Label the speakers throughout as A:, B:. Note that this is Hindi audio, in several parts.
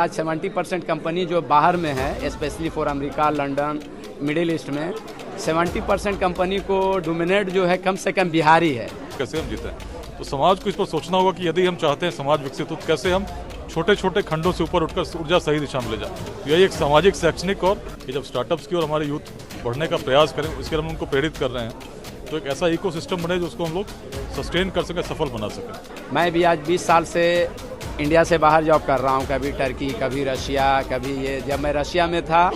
A: आज 70% कंपनी जो बाहर में है, specially for America, London, middle east में 70% कंपनी को डोमिनेट जो है कम से कम बिहारी है।
B: कैसे हम जीते हैं तो समाज को इस पर सोचना होगा कि यदि हम चाहते हैं समाज विकसित हो तो कैसे हम छोटे छोटे खंडों से ऊपर उठकर ऊर्जा सही दिशा में ले जाए। तो यही एक सामाजिक, शैक्षणिक और ये जब स्टार्टअप्स की और हमारे यूथ बढ़ने का प्रयास करें, इसके लिए हम उनको प्रेरित कर रहे हैं तो एक ऐसा इकोसिस्टम बने जो उसको हम लोग सस्टेन कर सकें, सफल बना सकें।
A: मैं भी आज 20 साल से इंडिया से बाहर जॉब कर रहा हूँ, कभी टर्की, कभी रशिया, कभी ये। जब मैं रशिया में था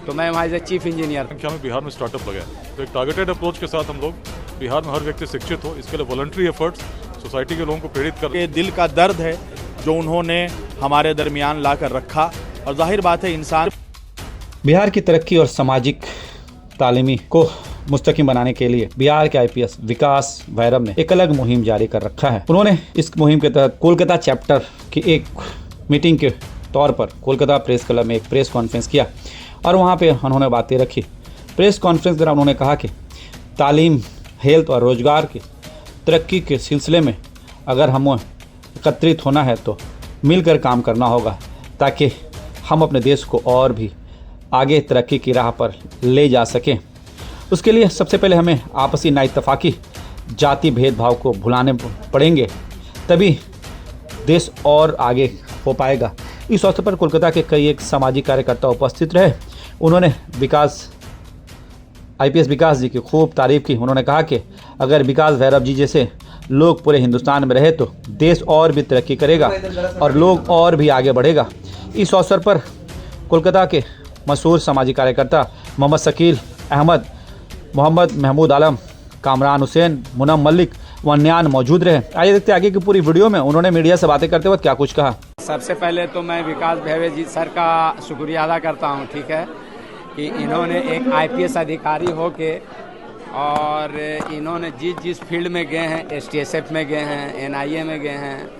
A: तो मैं वहाँ से चीफ इंजीनियर।
B: संख्या में बिहार में स्टार्टअप लगे तो एक टारगेटेड अप्रोच के साथ हम लोग बिहार में हर व्यक्ति शिक्षित हो, इसके लिए वॉलंटरी एफर्ट्स सोसाइटी के लोगों को प्रेरित कर।
C: ये दिल का दर्द है जो उन्होंने हमारे दरमियान ला कर रखा और जाहिर बात है इंसान
D: बिहार की तरक्की और सामाजिक तालीमी को मुस्तकिम बनाने के लिए बिहार के आईपीएस विकास भैरव ने एक अलग मुहिम जारी कर रखा है। उन्होंने इस मुहिम के तहत कोलकाता चैप्टर की एक मीटिंग के तौर पर कोलकाता प्रेस क्लब में एक प्रेस कॉन्फ्रेंस किया और वहां पे उन्होंने बातें रखी। प्रेस कॉन्फ्रेंस के दौरान उन्होंने कहा कि तालीम, हेल्थ और रोजगार की तरक्की के सिलसिले में अगर हमें एकत्रित होना है तो मिलकर काम करना होगा ताकि हम अपने देश को और भी आगे तरक्की की राह पर ले जा सकें। उसके लिए सबसे पहले हमें आपसी नाइतफाकी, जाति भेदभाव को भुलाने पड़ेंगे, तभी देश और आगे हो पाएगा। इस अवसर पर कोलकाता के कई एक सामाजिक कार्यकर्ता उपस्थित रहे। उन्होंने आईपीएस विकास जी की खूब तारीफ की। उन्होंने कहा कि अगर विकास भैरव जी जैसे लोग पूरे हिंदुस्तान में रहे तो देश और भी तरक्की करेगा और लोग और भी आगे बढ़ेगा। इस अवसर पर कोलकाता के मशहूर सामाजिक कार्यकर्ता मोहम्मद शकील अहमद, मोहम्मद महमूद आलम, कामरान हुसैन, मुनम मलिक व अन्य मौजूद रहे। आइए देखते आगे की पूरी वीडियो में उन्होंने मीडिया से बातें करते वक्त क्या कुछ कहा।
A: सबसे पहले तो मैं विकास भैरव जी सर का शुक्रिया अदा करता हूँ, ठीक है, कि इन्होंने एक आईपीएस अधिकारी होके और इन्होंने जिस फील्ड में गए हैं, एसटीएसएफ में गए हैं, एनआईए में गए हैं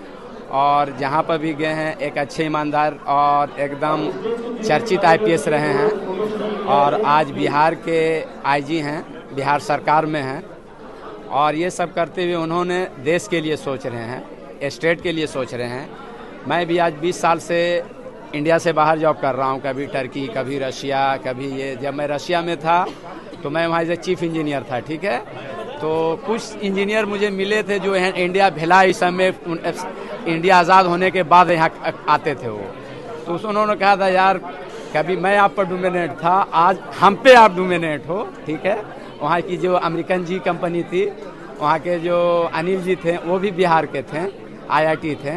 A: और जहाँ पर भी गए हैं एक अच्छे ईमानदार और एकदम चर्चित आईपीएस रहे हैं और आज बिहार के आईजी हैं, बिहार सरकार में हैं और ये सब करते हुए उन्होंने देश के लिए सोच रहे हैं, स्टेट के लिए सोच रहे हैं। मैं भी आज 20 साल से इंडिया से बाहर जॉब कर रहा हूँ, कभी टर्की, कभी रशिया, कभी ये। जब मैं रशिया में था तो मैं वहाँ से चीफ इंजीनियर था, ठीक है। तो कुछ इंजीनियर मुझे मिले थे जो यहाँ इंडिया भिलाई इस समय इंडिया आज़ाद होने के बाद यहाँ आते थे वो। तो उन्होंने कहा था यार कभी मैं आप पर डोमिनेट था, आज हम पे आप डोमिनेट हो, ठीक है। वहाँ की जो अमेरिकन जी कंपनी थी, वहाँ के जो अनिल जी थे वो भी बिहार के थे, आईआईटी थे।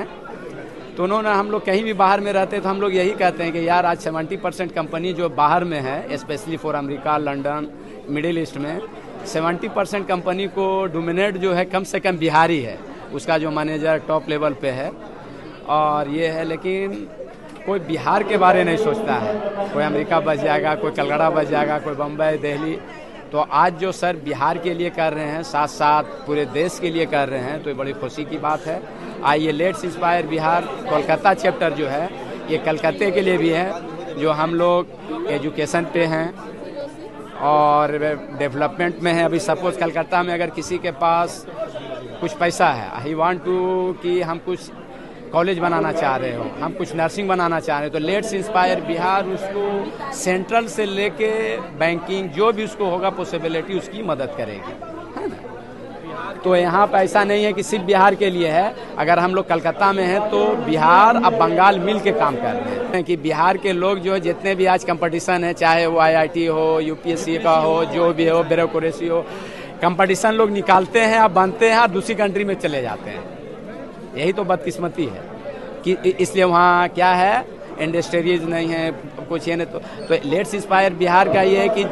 A: तो उन्होंने, हम लोग कहीं भी बाहर में रहते तो हम लोग यही कहते हैं कि यार आज 70% कंपनी जो बाहर में है, specially for America, London, middle east में 70% कंपनी को डोमिनेट जो है कम से कम बिहारी है। उसका जो मैनेजर टॉप लेवल पे है और ये है, लेकिन कोई बिहार के बारे नहीं सोचता है। कोई अमेरिका बच जाएगा, कोई कलकत्ता बच जाएगा, कोई बम्बई, दिल्ली। तो आज जो सर बिहार के लिए कर रहे हैं, साथ साथ पूरे देश के लिए कर रहे हैं, तो ये बड़ी खुशी की बात है। आइए let's inspire Bihar Kolkata chapter जो है ये कलकत्ते के लिए भी है, जो हम लोग एजुकेशन पे हैं और डेवलपमेंट में है। अभी सपोज कलकत्ता में अगर किसी के पास कुछ पैसा है, आई वांट टू कि हम कुछ कॉलेज बनाना चाह रहे हो, हम कुछ नर्सिंग बनाना चाह रहे हो, तो लेट्स इंस्पायर बिहार उसको सेंट्रल से लेके बैंकिंग जो भी उसको होगा पॉसिबिलिटी उसकी मदद करेगी, है ना। तो यहाँ पे ऐसा नहीं है कि सिर्फ बिहार के लिए है। अगर हम लोग कलकत्ता में हैं तो बिहार अब बंगाल मिल के काम कर रहे हैं कि बिहार के लोग जो जितने भी आज कंपटीशन है, चाहे वो आईआईटी हो, यूपीएससी का हो, जो भी हो, ब्यूरोक्रेसी हो, कंपटीशन लोग निकालते हैं, अब बनते हैं और दूसरी कंट्री में चले जाते हैं। यही तो बदकिस्मती है कि इसलिए वहाँ क्या है, इंडस्ट्रीज नहीं है, कुछ ये नहीं। तो लेट्स इंस्पायर बिहार का ये है कि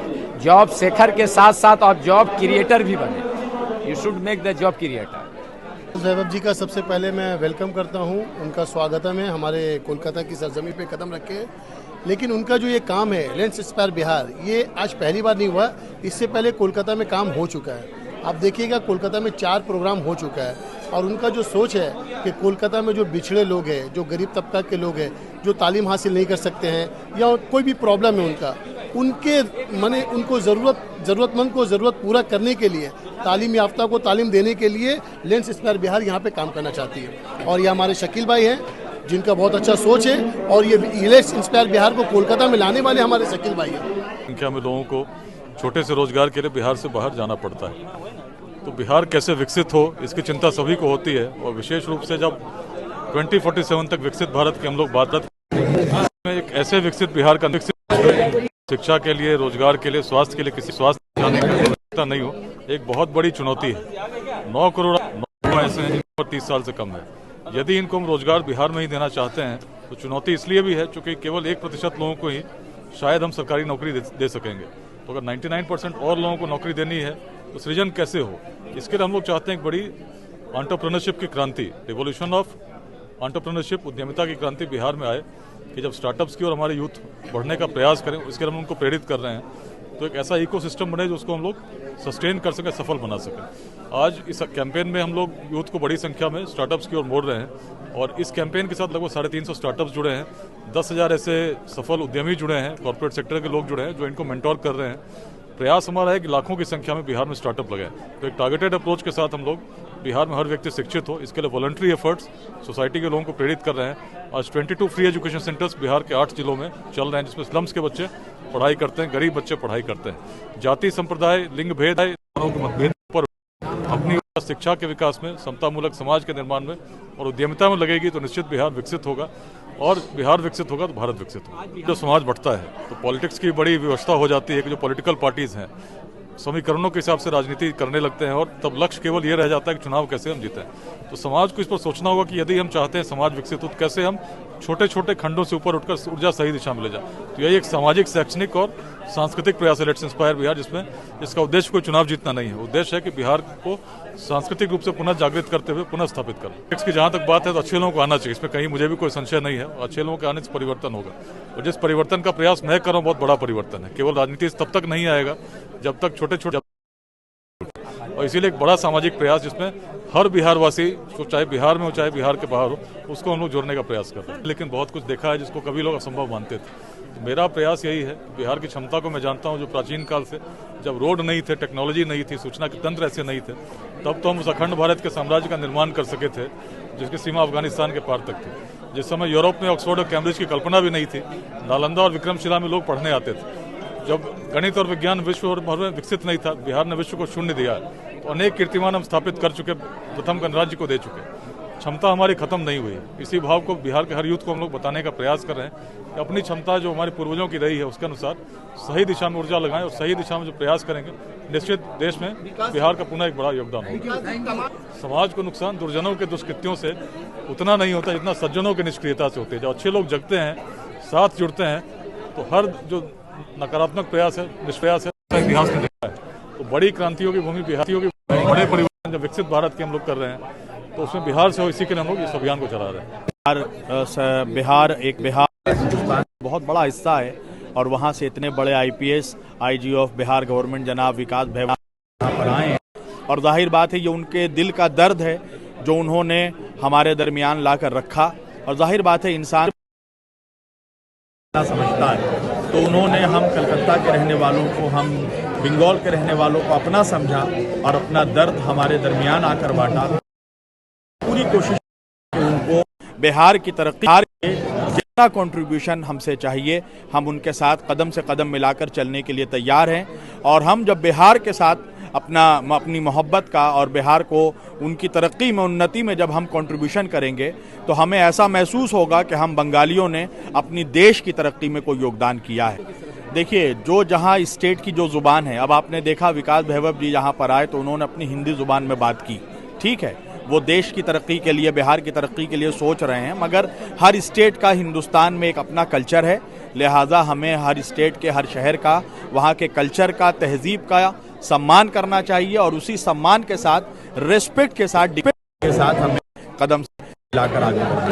A: जॉब सेकर के साथ साथ आप जॉब क्रिएटर भी बने। You should make the job creator.
E: Bhairav ji का सबसे पहले मैं वेलकम करता हूँ, उनका स्वागतम है हमारे कोलकाता की सरजमी पे कदम रखे। लेकिन उनका जो ये काम है लेट्स इंस्पायर बिहार, ये आज पहली बार नहीं हुआ, इससे पहले कोलकाता में काम हो चुका है। आप देखिएगा कोलकाता में 4 प्रोग्राम हो चुका है और उनका जो सोच है कि कोलकाता में जो पिछड़े लोग हैं, जो गरीब तबका के लोग हैं, जो तालीम हासिल नहीं कर सकते हैं या कोई भी प्रॉब्लम है उनका, उनके माने उनको ज़रूरतमंद को ज़रूरत पूरा करने के लिए, तालीम याफ्ता को तालीम देने के लिए लेट्स इंस्पायर बिहार यहाँ पे काम करना चाहती है। और ये हमारे शकील भाई हैं जिनका बहुत अच्छा सोच है और ये लेट्स इंस्पायर बिहार को कोलकाता में लाने वाले हमारे शकील भाई हैं।
B: संख्या में लोगों को छोटे से रोजगार के लिए बिहार से बाहर जाना पड़ता है। तो बिहार कैसे विकसित हो इसकी चिंता सभी को होती है, और विशेष रूप से जब 2047 तक विकसित भारत की हम लोग बात करते हैं, एक ऐसे विकसित बिहार का विकसित शिक्षा के लिए, रोजगार के लिए, स्वास्थ्य के लिए किसी स्वास्थ्य जाने की आवश्यकता नहीं हो, एक बहुत बड़ी चुनौती है। 9 करोड़ ऐसे हैं जिन पर 30 साल से कम है। यदि इनको हम रोजगार बिहार में ही देना चाहते हैं तो चुनौती इसलिए भी है क्योंकि केवल 1% लोगों को ही शायद हम सरकारी नौकरी दे सकेंगे। तो अगर 99% और लोगों को नौकरी देनी है तो सृजन कैसे हो, इसके लिए हम लोग चाहते हैं एक बड़ी एंटरप्रेन्योरशिप की क्रांति, रिवोल्यूशन ऑफ एंटरप्रेन्योरशिप, उद्यमिता की क्रांति बिहार में आए कि जब स्टार्टअप्स की और हमारे यूथ बढ़ने का प्रयास करें, इसके लिए हम उनको प्रेरित कर रहे हैं। तो एक ऐसा इकोसिस्टम बने जो उसको हम लोग सस्टेन कर सकें, सफल बना सकें। आज इस कैंपेन में हम लोग यूथ को बड़ी संख्या में स्टार्टअप्स की ओर मोड़ रहे हैं, और इस कैंपेन के साथ लगभग 350 स्टार्टअप्स जुड़े हैं। 10,000 ऐसे सफल उद्यमी जुड़े हैं, कॉर्पोरेट सेक्टर के लोग जुड़े हैं जो इनको मेंटोर कर रहे हैं। प्रयास हमारा है कि लाखों की संख्या में बिहार में स्टार्टअप लगाएं। तो एक टारगेटेड अप्रोच के साथ हम लोग बिहार में हर व्यक्ति शिक्षित हो, इसके लिए वॉलंटरी एफर्ट्स सोसाइटी के लोगों को प्रेरित कर रहे हैं। आज 22 फ्री एजुकेशन सेंटर्स बिहार के 8 जिलों में चल रहे हैं, जिसमें स्लम्स के बच्चे पढ़ाई करते हैं, गरीब बच्चे पढ़ाई करते हैं। जाति संप्रदाय, लिंग भेद के मतभेद पर अपनी शिक्षा के विकास में, समतामूलक समाज के निर्माण में और उद्यमिता में लगेगी तो निश्चित बिहार विकसित होगा, और बिहार विकसित होगा तो भारत विकसित होगा। जो समाज बढ़ता है तो पॉलिटिक्स की बड़ी व्यवस्था हो जाती है कि जो पॉलिटिकल पार्टीज हैं समीकरणों के हिसाब से राजनीति करने लगते हैं, और तब लक्ष्य केवल ये रह जाता है कि चुनाव कैसे हम जीतें। तो समाज को इस पर सोचना होगा कि यदि हम चाहते हैं समाज विकसित हो तो कैसे हम छोटे छोटे खंडों से ऊपर उठकर ऊर्जा सही दिशा में ले जाए। तो यही एक सामाजिक, शैक्षणिक और सांस्कृतिक प्रयास है लेट्स इंस्पायर बिहार, जिसमें इसका उद्देश्य कोई चुनाव जीतना नहीं है। उद्देश्य है कि बिहार को सांस्कृतिक रूप से पुनः जागृत करते हुए पुनः स्थापित करना। इसकी जहाँ तक बात है तो अच्छे लोगों को आना चाहिए, इसमें कहीं मुझे भी कोई संशय नहीं है। अच्छे लोगों के आने से परिवर्तन होगा, और जिस परिवर्तन का प्रयास मैं कर रहा हूँ बहुत बड़ा परिवर्तन है। केवल राजनीति तब तक नहीं आएगा जब तक छोटे छोटे, और इसीलिए एक बड़ा सामाजिक प्रयास जिसमें हर बिहारवासी, चाहे बिहार में हो चाहे बिहार के बाहर हो, उसको हम लोग जोड़ने का प्रयास कर रहे हैं। लेकिन बहुत कुछ देखा है जिसको कभी लोग असंभव मानते थे। तो मेरा प्रयास यही है, बिहार की क्षमता को मैं जानता हूं, जो प्राचीन काल से जब रोड नहीं थे, टेक्नोलॉजी नहीं थी, सूचना के तंत्र ऐसे नहीं थे, तब तो हम उस अखंड भारत के साम्राज्य का निर्माण कर सके थे जिसकी सीमा अफगानिस्तान के पार तक थी। जिस समय यूरोप में ऑक्सफोर्ड और कैम्ब्रिज की कल्पना भी नहीं थी, नालंदा और विक्रमशिला में लोग पढ़ने आते थे। जब गणित और विज्ञान विश्व भर में विकसित नहीं था, बिहार ने विश्व को शून्य दिया। तो अनेक कीर्तिमान हम स्थापित कर चुके, प्रथम गणराज्य को दे चुके। क्षमता हमारी खत्म नहीं हुई। इसी भाव को बिहार के हर यूथ को हम लोग बताने का प्रयास कर रहे हैं कि अपनी क्षमता जो हमारे पूर्वजों की रही है उसके अनुसार सही दिशा में ऊर्जा लगाएं, और सही दिशा में जो प्रयास करेंगे निश्चित देश में बिहार का पुनः एक बड़ा योगदान होगा। समाज को नुकसान दुर्जनों के दुष्कृत्यों से उतना नहीं होता जितना सज्जनों की निष्क्रियता से होती है। जब अच्छे लोग जगते हैं, साथ जुड़ते हैं, तो हर जो नकारात्मक प्रयास है, निष्प्रयास है, इतिहास में देखा है। तो बड़ी क्रांतियों की भूमि बिहार की, बड़े परिवर्तन जब विकसित भारत के हम लोग कर रहे हैं तो उसमें बिहार से हो, इसी के लिए हम लोग इस अभियान को चला रहे हैं।
C: बिहार हिंदुस्तान बहुत बड़ा हिस्सा है, और वहाँ से इतने बड़े IPS IG of Bihar government जनाब विकास भैया यहाँ पर आए हैं, और जाहिर बात है ये उनके दिल का दर्द है जो उन्होंने हमारे दरमियान ला कर रखा। और जाहिर बात है इंसान समझता है, तो उन्होंने हम कलकत्ता के रहने वालों को, हम बंगाल के रहने वालों को अपना समझा और अपना दर्द हमारे दरमियान आकर बांटा। पूरी कोशिश कि उनको बिहार की तरक्की के जितना कंट्रीब्यूशन हमसे चाहिए, हम उनके साथ कदम से कदम मिलाकर चलने के लिए तैयार हैं। और हम जब बिहार के साथ अपनी मोहब्बत का और बिहार को उनकी तरक्की में, उन्नति में जब हम कंट्रीब्यूशन करेंगे तो हमें ऐसा महसूस होगा कि हम बंगालियों ने अपनी देश की तरक्की में कोई योगदान किया है। देखिए, जो जहाँ स्टेट की जो ज़ुबान है, अब आपने देखा विकास भैरव जी यहाँ पर आए तो उन्होंने अपनी हिंदी ज़ुबान में बात की। ठीक है, वो देश की तरक्की के लिए, बिहार की तरक्की के लिए सोच रहे हैं, मगर हर स्टेट का हिंदुस्तान में एक अपना कल्चर है। लिहाजा हमें हर स्टेट के, हर शहर का, वहाँ के कल्चर का, तहजीब का सम्मान करना चाहिए, और उसी सम्मान के साथ, रेस्पेक्ट के साथ, डिपेंड के साथ हमें कदम से मिलाकर आगे बढ़ना।